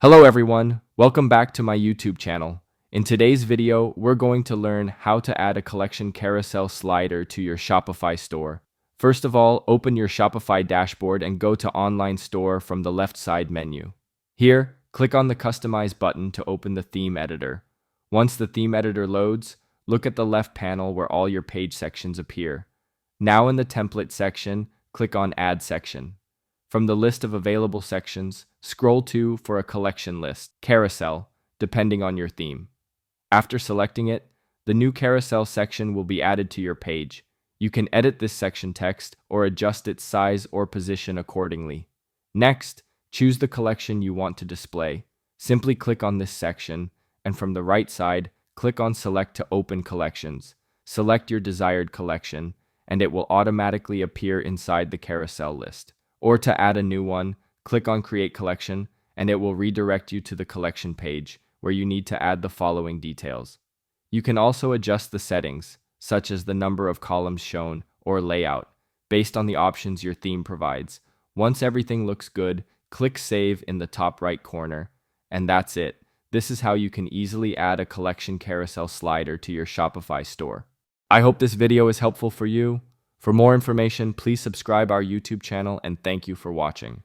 Hello everyone, welcome back to my YouTube channel. In today's video, we're going to learn how to add a collection carousel slider to your Shopify store. First of all, open your Shopify dashboard and go to Online Store from the left side menu. Here, click on the Customize button to open the theme editor. Once the theme editor loads, look at the left panel where all your page sections appear. Now in the template section, click on Add Section. From the list of available sections, scroll to for a collection list, carousel, depending on your theme. After selecting it, the new carousel section will be added to your page. You can edit this section text or adjust its size or position accordingly. Next, choose the collection you want to display. Simply click on this section, and from the right side, click on Select to open collections. Select your desired collection, and it will automatically appear inside the carousel list. Or to add a new one, click on Create Collection, and it will redirect you to the collection page, where you need to add the following details. You can also adjust the settings, such as the number of columns shown or layout, based on the options your theme provides. Once everything looks good, click Save in the top right corner, and that's it. This is how you can easily add a collection carousel slider to your Shopify store. I hope this video is helpful for you. For more information, please subscribe our YouTube channel, and thank you for watching.